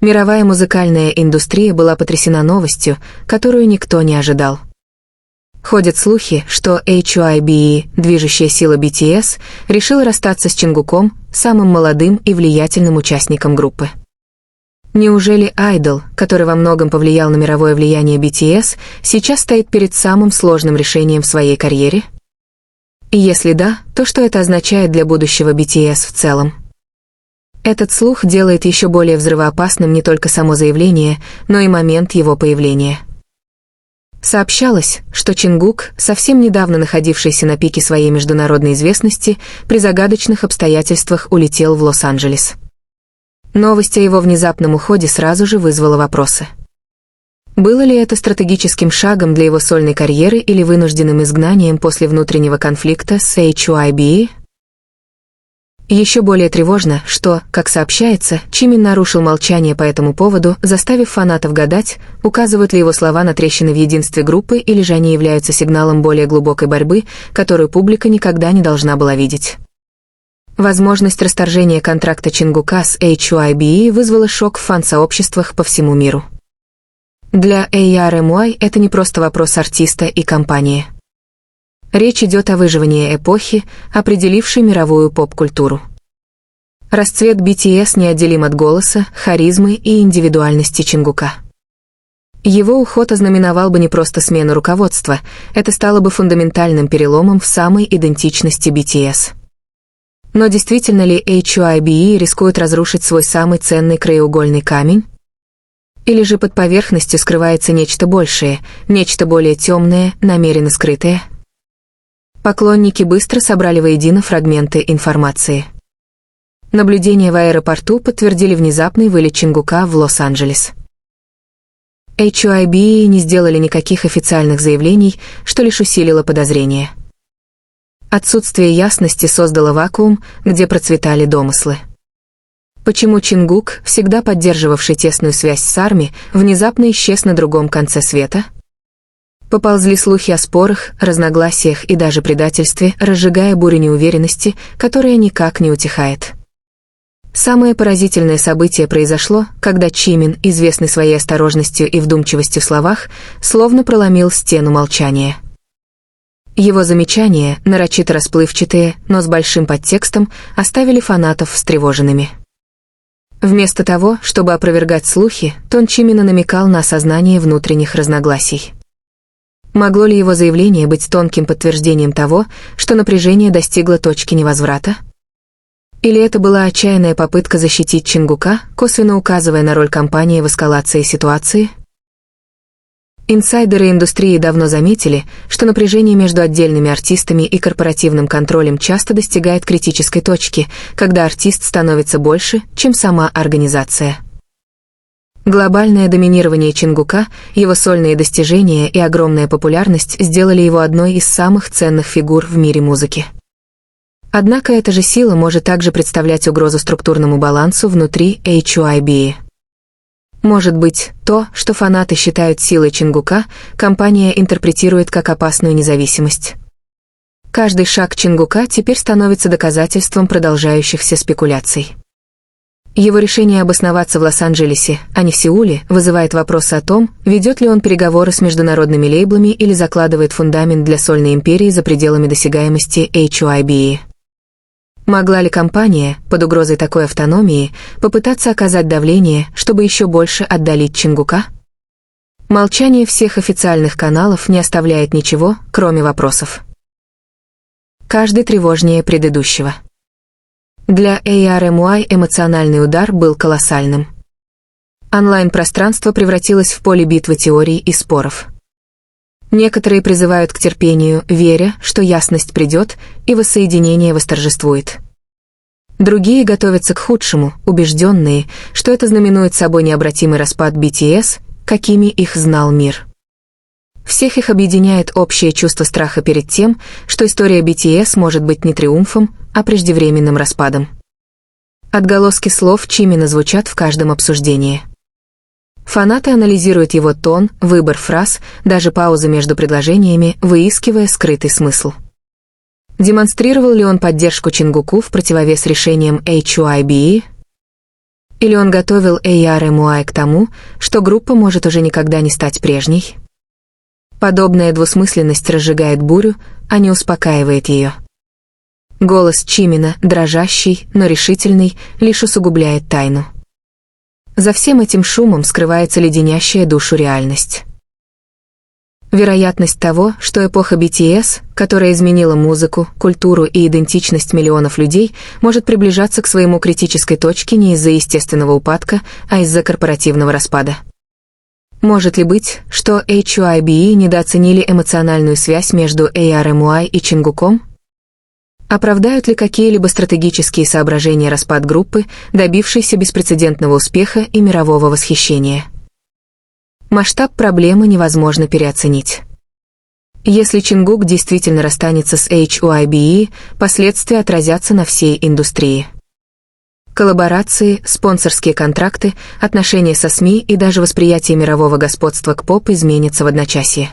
Мировая музыкальная индустрия была потрясена новостью, которую никто не ожидал. Ходят слухи, что HYBE, движущая сила BTS, решила расстаться с Чингуком, самым молодым и влиятельным участником группы. Неужели Idol, который во многом повлиял на мировое влияние BTS, сейчас стоит перед самым сложным решением в своей карьере? И если да, то что это означает для будущего BTS в целом? Этот слух делает еще более взрывоопасным не только само заявление, но и момент его появления. Сообщалось, что Чингук, совсем недавно находившийся на пике своей международной известности, при загадочных обстоятельствах улетел в Лос-Анджелес. Новость о его внезапном уходе сразу же вызвала вопросы. Было ли это стратегическим шагом для его сольной карьеры или вынужденным изгнанием после внутреннего конфликта с HYBE? Еще более тревожно, что, как сообщается, Чимин нарушил молчание по этому поводу, заставив фанатов гадать, указывают ли его слова на трещины в единстве группы или же они являются сигналом более глубокой борьбы, которую публика никогда не должна была видеть. Возможность расторжения контракта Чингука с HYBE вызвала шок в фан-сообществах по всему миру. Для ARMY это не просто вопрос артиста и компании. Речь идет о выживании эпохи, определившей мировую поп-культуру. Расцвет BTS неотделим от голоса, харизмы и индивидуальности Чингука. Его уход ознаменовал бы не просто смену руководства, это стало бы фундаментальным переломом в самой идентичности BTS. Но действительно ли HYBE рискует разрушить свой самый ценный краеугольный камень? Или же под поверхностью скрывается нечто большее, нечто более темное, намеренно скрытое? Поклонники быстро собрали воедино фрагменты информации. Наблюдения в аэропорту подтвердили внезапный вылет Чингука в Лос-Анджелес. HYBE не сделали никаких официальных заявлений, что лишь усилило подозрения. Отсутствие ясности создало вакуум, где процветали домыслы. Почему Чингук, всегда поддерживавший тесную связь с ARMY, внезапно исчез на другом конце света? Поползли слухи о спорах, разногласиях и даже предательстве, разжигая бурю неуверенности, которая никак не утихает. Самое поразительное событие произошло, когда Чимин, известный своей осторожностью и вдумчивостью в словах, словно проломил стену молчания. Его замечания, нарочито расплывчатые, но с большим подтекстом, оставили фанатов встревоженными. Вместо того, чтобы опровергать слухи, тон Чимина намекал на осознание внутренних разногласий. Могло ли его заявление быть тонким подтверждением того, что напряжение достигло точки невозврата? Или это была отчаянная попытка защитить Чингука, косвенно указывая на роль компании в эскалации ситуации? Инсайдеры индустрии давно заметили, что напряжение между отдельными артистами и корпоративным контролем часто достигает критической точки, когда артист становится больше, чем сама организация. Глобальное доминирование Чингука, его сольные достижения и огромная популярность сделали его одной из самых ценных фигур в мире музыки. Однако эта же сила может также представлять угрозу структурному балансу внутри HYBE. Может быть, то, что фанаты считают силой Чингука, компания интерпретирует как опасную независимость. Каждый шаг Чингука теперь становится доказательством продолжающихся спекуляций. Его решение обосноваться в Лос-Анджелесе, а не в Сеуле, вызывает вопросы о том, ведет ли он переговоры с международными лейблами или закладывает фундамент для сольной империи за пределами досягаемости HYBE. Могла ли компания, под угрозой такой автономии, попытаться оказать давление, чтобы еще больше отдалить Чингука? Молчание всех официальных каналов не оставляет ничего, кроме вопросов. Каждый тревожнее предыдущего. Для ARMY эмоциональный удар был колоссальным. Онлайн-пространство превратилось в поле битвы теорий и споров. Некоторые призывают к терпению, веря, что ясность придет, и воссоединение восторжествует. Другие готовятся к худшему, убежденные, что это знаменует собой необратимый распад BTS, какими их знал мир. Всех их объединяет общее чувство страха перед тем, что история BTS может быть не триумфом, а преждевременным распадом. Отголоски слов Чимина звучат в каждом обсуждении. Фанаты анализируют его тон, выбор фраз, даже паузы между предложениями, выискивая скрытый смысл. Демонстрировал ли он поддержку Чингуку в противовес решениям HYBE? Или он готовил ARMY к тому, что группа может уже никогда не стать прежней? Подобная двусмысленность разжигает бурю, а не успокаивает ее. Голос Чимина, дрожащий, но решительный, лишь усугубляет тайну. За всем этим шумом скрывается леденящая душу реальность. Вероятность того, что эпоха BTS, которая изменила музыку, культуру и идентичность миллионов людей, может приближаться к своему критической точке не из-за естественного упадка, а из-за корпоративного распада. Может ли быть, что HYBE недооценили эмоциональную связь между ARMY и Чингуком? Оправдают ли какие-либо стратегические соображения распад группы, добившейся беспрецедентного успеха и мирового восхищения? Масштаб проблемы невозможно переоценить. Если Чингук действительно расстанется с HYBE, последствия отразятся на всей индустрии. Коллаборации, спонсорские контракты, отношения со СМИ и даже восприятие мирового господства к поп изменятся в одночасье.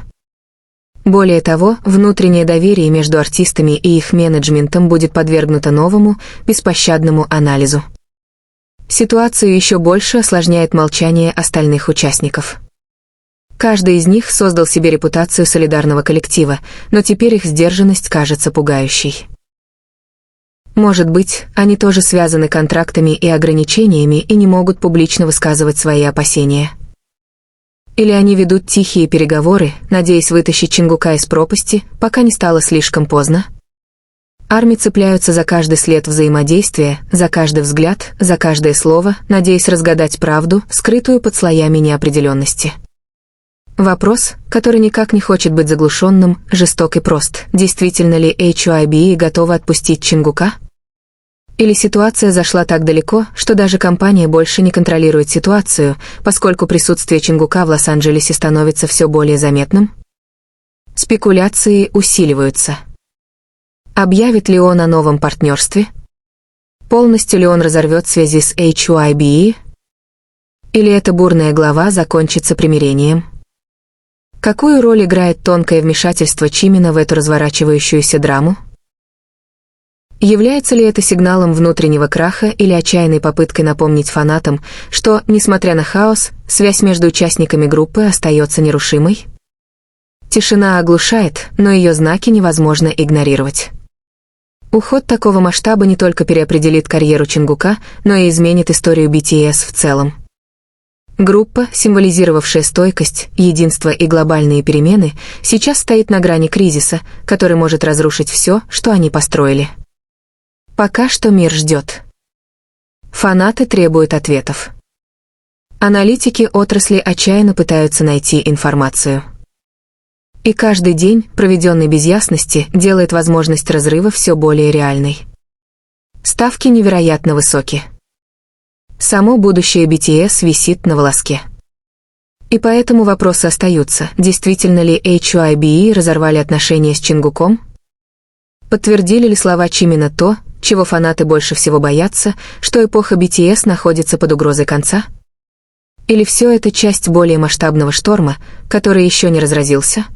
Более того, внутреннее доверие между артистами и их менеджментом будет подвергнуто новому, беспощадному анализу. Ситуацию еще больше осложняет молчание остальных участников. Каждый из них создал себе репутацию солидарного коллектива, но теперь их сдержанность кажется пугающей. Может быть, они тоже связаны контрактами и ограничениями и не могут публично высказывать свои опасения. Или они ведут тихие переговоры, надеясь вытащить Чингука из пропасти, пока не стало слишком поздно? ARMY цепляются за каждый след взаимодействия, за каждый взгляд, за каждое слово, надеясь разгадать правду, скрытую под слоями неопределенности. Вопрос, который никак не хочет быть заглушенным, жесток и прост. Действительно ли HYBE готова отпустить Чингука? Или ситуация зашла так далеко, что даже компания больше не контролирует ситуацию, поскольку присутствие Чингука в Лос-Анджелесе становится все более заметным? Спекуляции усиливаются. Объявит ли он о новом партнерстве? Полностью ли он разорвет связи с HYBE? Или эта бурная глава закончится примирением? Какую роль играет тонкое вмешательство Чимина в эту разворачивающуюся драму? Является ли это сигналом внутреннего краха или отчаянной попыткой напомнить фанатам, что, несмотря на хаос, связь между участниками группы остается нерушимой? Тишина оглушает, но ее знаки невозможно игнорировать. Уход такого масштаба не только переопределит карьеру Чингука, но и изменит историю BTS в целом. Группа, символизировавшая стойкость, единство и глобальные перемены, сейчас стоит на грани кризиса, который может разрушить все, что они построили. Пока что мир ждет. Фанаты требуют ответов. Аналитики отрасли отчаянно пытаются найти информацию. И каждый день, проведенный без ясности, делает возможность разрыва все более реальной. Ставки невероятно высоки. Само будущее BTS висит на волоске. И поэтому вопросы остаются, действительно ли HYBE разорвали отношения с Чингуком? Подтвердили ли слова Чимина то, чего фанаты больше всего боятся, что эпоха BTS находится под угрозой конца? Или все это часть более масштабного шторма, который еще не разразился?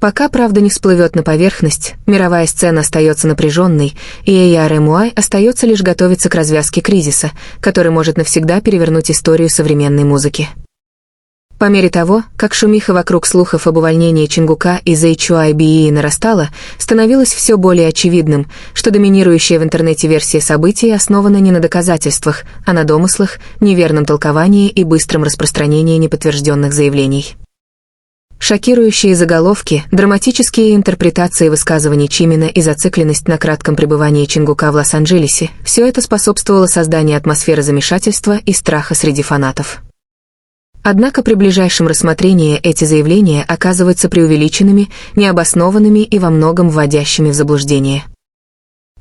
Пока правда не всплывет на поверхность, мировая сцена остается напряженной, и ARMY остается лишь готовиться к развязке кризиса, который может навсегда перевернуть историю современной музыки. По мере того, как шумиха вокруг слухов об увольнении Чингука из HYBE нарастала, становилось все более очевидным, что доминирующая в интернете версия событий основана не на доказательствах, а на домыслах, неверном толковании и быстром распространении неподтвержденных заявлений. Шокирующие заголовки, драматические интерпретации высказываний Чимина и зацикленность на кратком пребывании Чингука в Лос-Анджелесе – все это способствовало созданию атмосферы замешательства и страха среди фанатов. Однако при ближайшем рассмотрении эти заявления оказываются преувеличенными, необоснованными и во многом вводящими в заблуждение.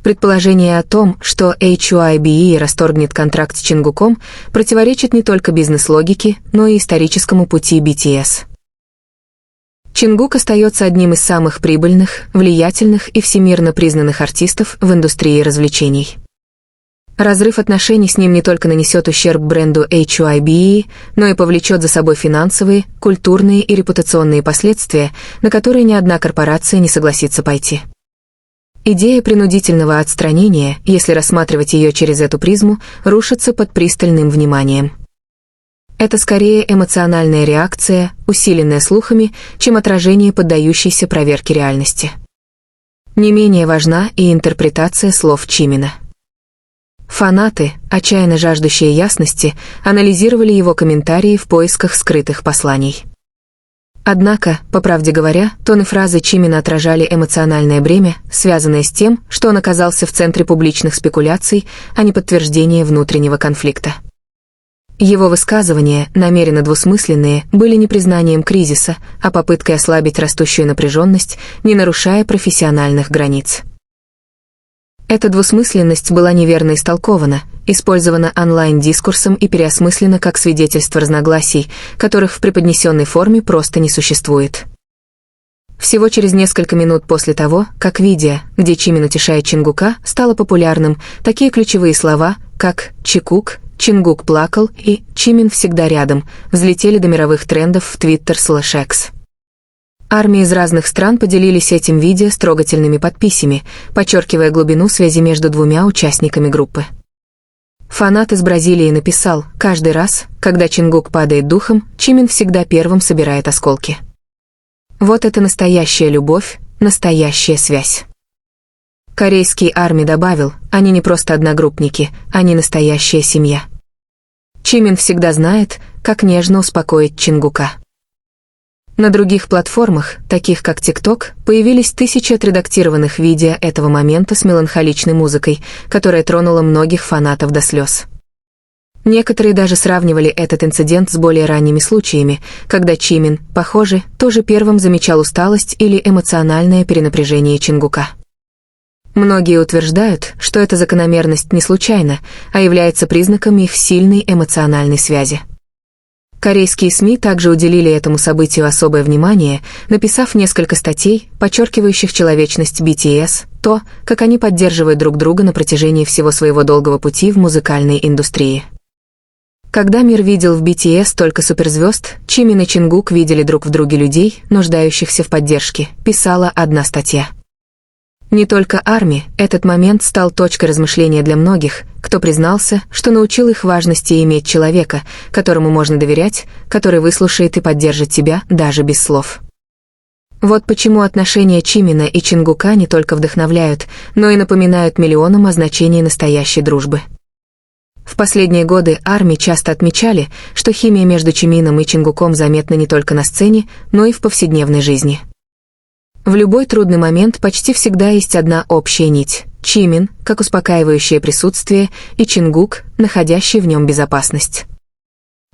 Предположение о том, что HYBE расторгнет контракт с Чингуком, противоречит не только бизнес-логике, но и историческому пути BTS. Чингук остается одним из самых прибыльных, влиятельных и всемирно признанных артистов в индустрии развлечений. Разрыв отношений с ним не только нанесет ущерб бренду HYBE, но и повлечет за собой финансовые, культурные и репутационные последствия, на которые ни одна корпорация не согласится пойти. идея принудительного отстранения, если рассматривать ее через эту призму, рушится под пристальным вниманием. Это скорее эмоциональная реакция, усиленная слухами, чем отражение поддающейся проверке реальности. Не менее важна и интерпретация слов Чимина. Фанаты, отчаянно жаждущие ясности, анализировали его комментарии в поисках скрытых посланий. Однако, по правде говоря, тон и фразы Чимина отражали эмоциональное бремя, связанное с тем, что он оказался в центре публичных спекуляций, а не подтверждения внутреннего конфликта. Его высказывания, намеренно двусмысленные, были не признанием кризиса, а попыткой ослабить растущую напряженность, не нарушая профессиональных границ. Эта двусмысленность была неверно истолкована, использована онлайн-дискурсом и переосмыслена как свидетельство разногласий, которых в преподнесенной форме просто не существует. Всего через несколько минут после того, как видео, где Чимин утешает Чингука, стало популярным, такие ключевые слова, как «Чикук», «Чингук плакал» и «Чимин всегда рядом» взлетели до мировых трендов в Twitter/X. Армии из разных стран поделились этим видео с трогательными подписями, подчеркивая глубину связи между двумя участниками группы. Фанат из Бразилии написал: «Каждый раз, когда Чингук падает духом, Чимин всегда первым собирает осколки». Вот это настоящая любовь, настоящая связь. Корейский армий добавил: «Они не просто одногруппники, они настоящая семья». Чимин всегда знает, как нежно успокоить Чингука. На других платформах, таких как TikTok, появились тысячи отредактированных видео этого момента с меланхоличной музыкой, которая тронула многих фанатов до слез. Некоторые даже сравнивали этот инцидент с более ранними случаями, когда Чимин, похоже, тоже первым замечал усталость или эмоциональное перенапряжение Чингука. Многие утверждают, что эта закономерность не случайна, а является признаком их сильной эмоциональной связи. Корейские СМИ также уделили этому событию особое внимание, написав несколько статей, подчеркивающих человечность BTS, то, как они поддерживают друг друга на протяжении всего своего долгого пути в музыкальной индустрии. Когда мир видел в BTS только суперзвезд, Чимин и Чингук видели друг в друге людей, нуждающихся в поддержке, писала одна статья. Не только армии, этот момент стал точкой размышления для многих, кто признался, что научил их важности иметь человека, которому можно доверять, который выслушает и поддержит тебя даже без слов. Вот почему отношения Чимина и Чингука не только вдохновляют, но и напоминают миллионам о значении настоящей дружбы. В последние годы армии часто отмечали, что химия между Чимином и Чингуком заметна не только на сцене, но и в повседневной жизни. В любой трудный момент почти всегда есть одна общая нить — Чимин, как успокаивающее присутствие, и Чингук, находящий в нем безопасность.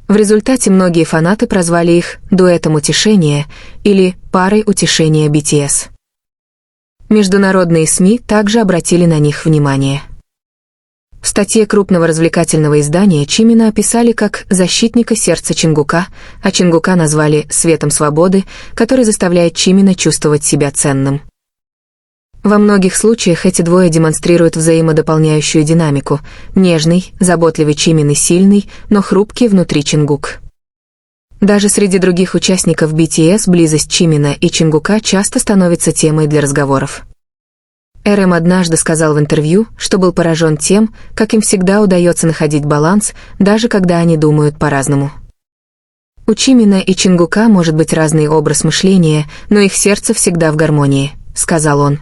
В результате многие фанаты прозвали их «дуэтом утешения» или «парой утешения BTS». Международные СМИ также обратили на них внимание. В статье крупного развлекательного издания Чимина описали как «защитника сердца Чингука», а Чингука назвали «светом свободы», который заставляет Чимина чувствовать себя ценным. Во многих случаях эти двое демонстрируют взаимодополняющую динамику: нежный, заботливый Чимин и сильный, но хрупкий внутри Чингук. Даже среди других участников BTS близость Чимина и Чингука часто становится темой для разговоров. РМ однажды сказал в интервью, что был поражен тем, как им всегда удается находить баланс, даже когда они думают по-разному. У Чимина и Чингука может быть разный образ мышления, но их сердце всегда в гармонии, сказал он.